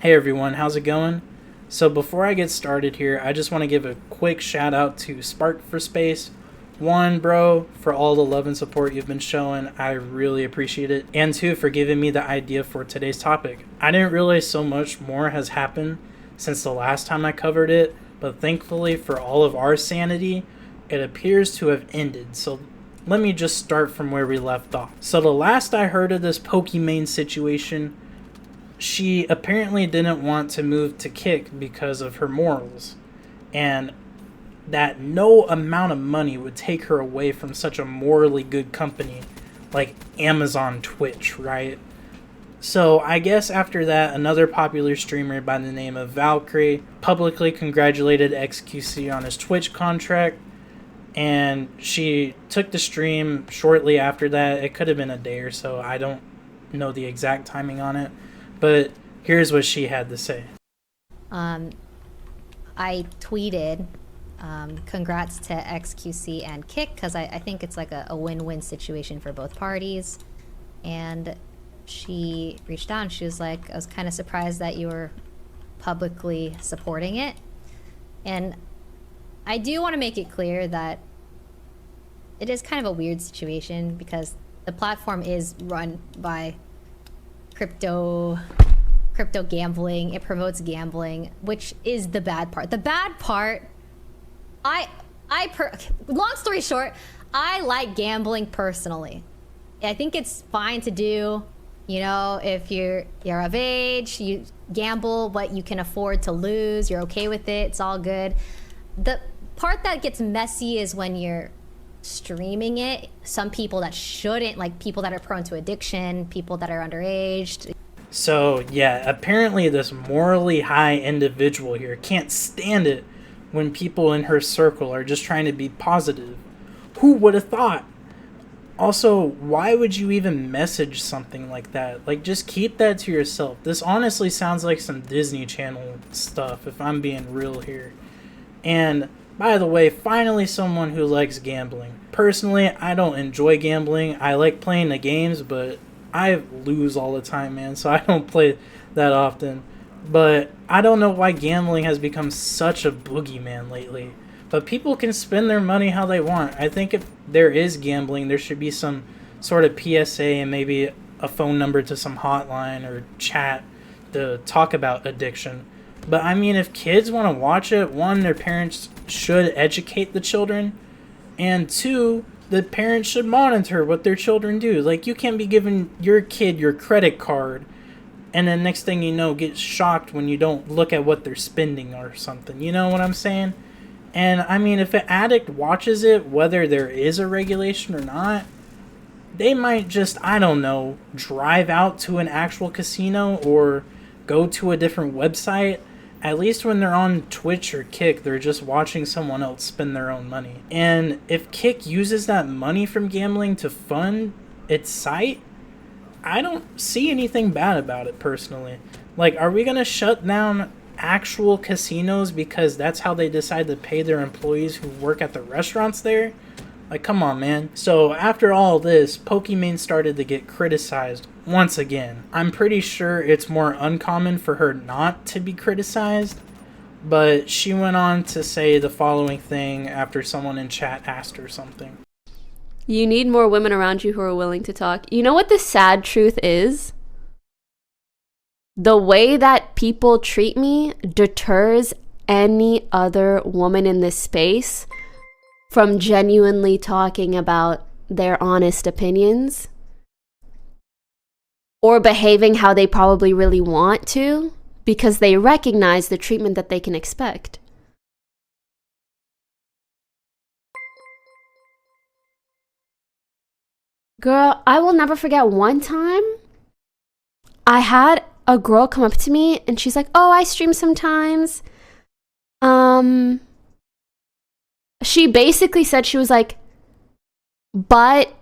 Hey everyone, how's it going? So before I get started here, I just want to give a quick shout out to Spark for Space. One, bro, for all the love and support you've been showing. I really appreciate it. And two, for giving me the idea for today's topic. I didn't realize so much more has happened since the last time I covered it, but thankfully for all of our sanity, it appears to have ended. So let me just start from where we left off. So the last I heard of this Pokimaine situation, she apparently didn't want to move to Kick because of her morals, and that no amount of money would take her away from such a morally good company like Amazon Twitch, right? So I guess after that, another popular streamer by the name of Valkyrie publicly congratulated XQC on his Twitch contract, and she took the stream shortly after that. It could have been a day or so. I don't know the exact timing on it. But here's what she had to say. I tweeted, congrats to XQC and Kick, because I think it's like a win-win situation for both parties. And she reached out and she was like, I was kind of surprised that you were publicly supporting it. And I do want to make it clear that it is kind of a weird situation because the platform is run by crypto gambling. It promotes gambling, which is the bad part. The bad part, long story short, I like gambling personally. I think it's fine to do, you know, if you're of age, you gamble what you can afford to lose, you're okay with it, it's all good. The part that gets messy is when you're streaming it. Some people that shouldn't, like people that are prone to addiction, people that are underage. So yeah, apparently this morally high individual here can't stand it when people in her circle are just trying to be positive. Who would have thought? Also, why would you even message something like that? Like, just keep that to yourself. This honestly sounds like some Disney Channel stuff, if I'm being real here. And by the way, finally someone who likes gambling. Personally, I don't enjoy gambling. I like playing the games, but I lose all the time, man, so I don't play that often. But I don't know why gambling has become such a boogeyman lately. But people can spend their money how they want. I think if there is gambling, there should be some sort of PSA and maybe a phone number to some hotline or chat to talk about addiction. But I mean, if kids want to watch it, one, their parents should educate the children, and two, the parents should monitor what their children do. Like, you can't be giving your kid your credit card and then next thing you know, get shocked when you don't look at what they're spending or something. You know what I'm saying? And I mean, if an addict watches it, whether there is a regulation or not, they might just, I don't know, drive out to an actual casino or go to a different website. At least when they're on Twitch or Kick, they're just watching someone else spend their own money. And if Kick uses that money from gambling to fund its site, I don't see anything bad about it personally. Like, are we going to shut down actual casinos because that's how they decide to pay their employees who work at the restaurants there? Like, come on, man. So after all this, Pokimaine started to get criticized once again. I'm pretty sure it's more uncommon for her not to be criticized, but she went on to say the following thing after someone in chat asked her something. You need more women around you who are willing to talk. You know what the sad truth is? The way that people treat me deters any other woman in this space from genuinely talking about their honest opinions or behaving how they probably really want to because they recognize the treatment that they can expect. Girl, I will never forget one time I had a girl come up to me and she's like, "Oh, I stream sometimes." She basically said, she was like, "But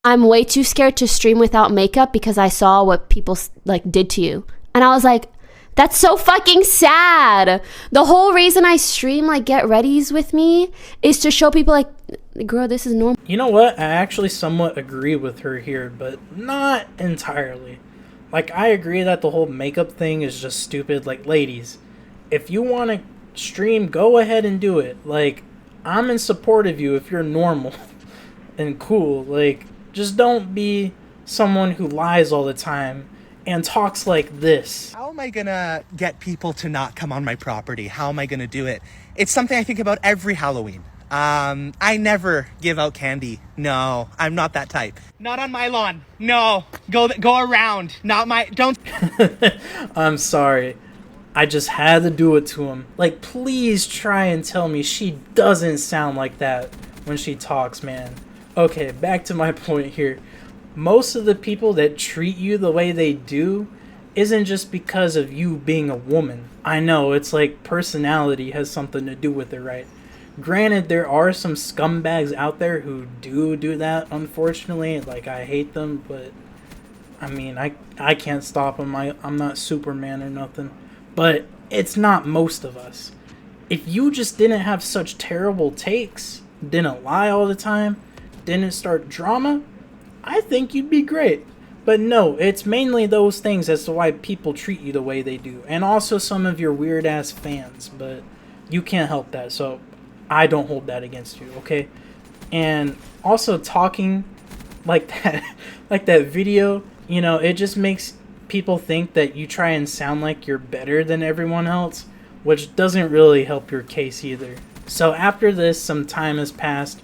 I'm way too scared to stream without makeup because I saw what people like did to you." And I was like, that's so fucking sad. The whole reason I stream like get readies with me is to show people like, girl, this is normal. You know what? I actually somewhat agree with her here, but not entirely. Like, I agree that the whole makeup thing is just stupid. Like, ladies, if you want to stream, go ahead and do it. Like, I'm in support of you if you're normal and cool. Like, just don't be someone who lies all the time and talks like this. How am I gonna get people to not come on my property? How am I gonna do it? It's something I think about every Halloween. I never give out candy. No, I'm not that type. Not on my lawn. No, go around. Not my, don't. I'm sorry. I just had to do it to him. Like, please try and tell me she doesn't sound like that when she talks, man. Okay, back to my point here. Most of the people that treat you the way they do isn't just because of you being a woman. I know, it's like personality has something to do with it, right? Granted, there are some scumbags out there who do that, unfortunately. Like, I hate them, but I mean, I can't stop them. I'm not Superman or nothing. But it's not most of us. If you just didn't have such terrible takes, didn't lie all the time, didn't start drama, I think you'd be great. But no, it's mainly those things as to why people treat you the way they do. And also some of your weird ass fans, but you can't help that. So I don't hold that against you, okay? And also talking like that, like that video, you know, it just makes people think that you try and sound like you're better than everyone else, which doesn't really help your case either. So after this, some time has passed.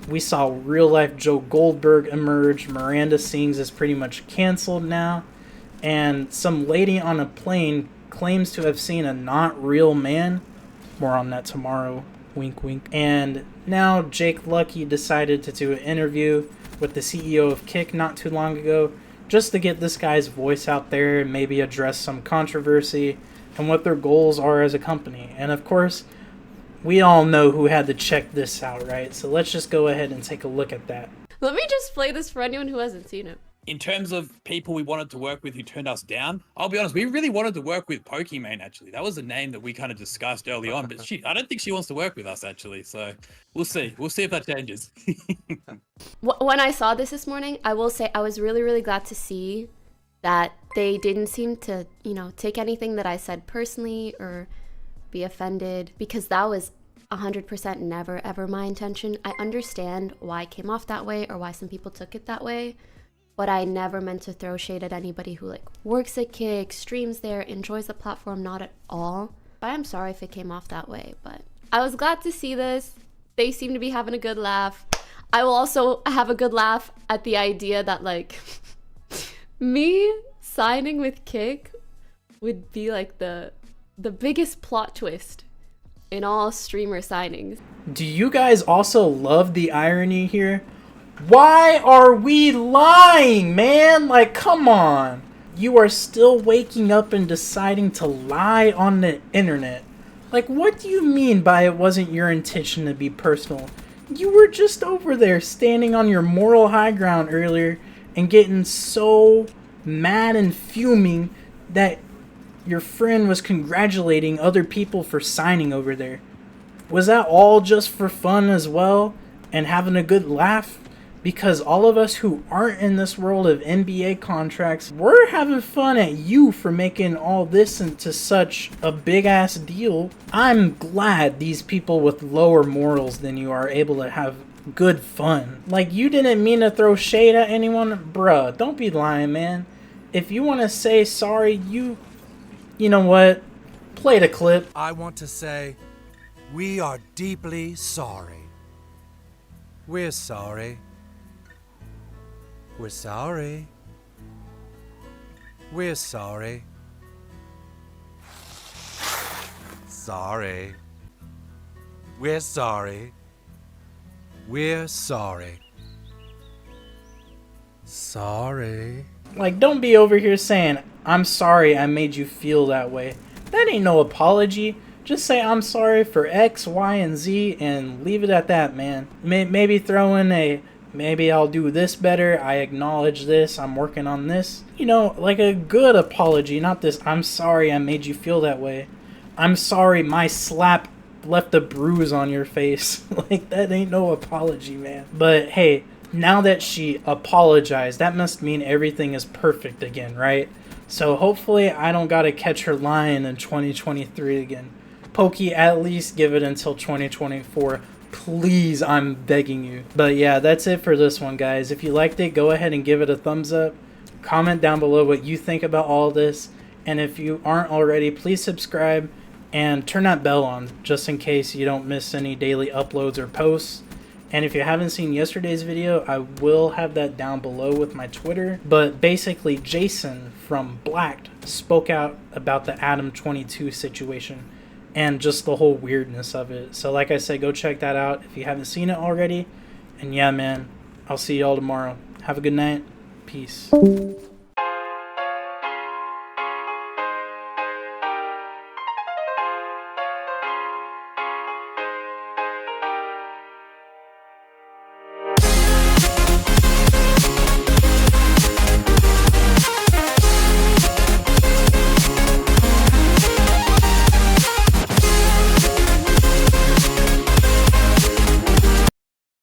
We saw real life Joe Goldberg emerge. Miranda Sings is pretty much canceled now. And some lady on a plane claims to have seen a not real man. More on that tomorrow. Wink, wink. And now Jake Lucky decided to do an interview with the CEO of Kick not too long ago, just to get this guy's voice out there and maybe address some controversy and what their goals are as a company. And of course, we all know who had to check this out, right? So let's just go ahead and take a look at that. Let me just play this for anyone who hasn't seen it. In terms of people we wanted to work with who turned us down, I'll be honest, we really wanted to work with Pokimaine, actually. That was a name that we kind of discussed early on, but I don't think she wants to work with us, actually. So we'll see. We'll see if that changes. When I saw this morning, I will say I was really, really glad to see that they didn't seem to, take anything that I said personally or be offended, because that was 100% never, ever my intention. I understand why it came off that way or why some people took it that way. But I never meant to throw shade at anybody who works at Kick, streams there, enjoys the platform, not at all. But I'm sorry if it came off that way. But I was glad to see this. They seem to be having a good laugh. I will also have a good laugh at the idea that me signing with Kick would be the biggest plot twist in all streamer signings. Do you guys also love the irony here? Why are we lying, man? Come on. You are still waking up and deciding to lie on the internet. What do you mean by it wasn't your intention to be personal? You were just over there standing on your moral high ground earlier and getting so mad and fuming that your friend was congratulating other people for signing over there. Was that all just for fun as well and having a good laugh? Because all of us who aren't in this world of NBA contracts, we're having fun at you for making all this into such a big ass deal. I'm glad these people with lower morals than you are able to have good fun. You didn't mean to throw shade at anyone? Bruh, don't be lying, man. If you want to say sorry, you know what? Play the clip. I want to say, we are deeply sorry. We're sorry. We're sorry. We're sorry. Sorry. We're sorry. We're sorry. Sorry. Don't be over here saying, I'm sorry I made you feel that way. That ain't no apology. Just say I'm sorry for X, Y, and Z and leave it at that, man. Maybe throw in maybe I'll do this better, I acknowledge this, I'm working on this. A good apology, not this, I'm sorry I made you feel that way. I'm sorry my slap left a bruise on your face. That ain't no apology, man. But hey, now that she apologized, that must mean everything is perfect again, right? So hopefully I don't gotta catch her lying in 2023 again. Pokey, at least give it until 2024. Please, I'm begging you. But yeah, that's it for this one, guys. If you liked it, go ahead and give it a thumbs up. Comment down below what you think about all this. And if you aren't already, please subscribe and turn that bell on just in case you don't miss any daily uploads or posts. And if you haven't seen yesterday's video, I will have that down below with my Twitter. But basically, Jason from Blacked spoke out about the Adam 22 situation and just the whole weirdness of it. So like I said, go check that out if you haven't seen it already. And yeah, man, I'll see y'all tomorrow. Have a good night. Peace.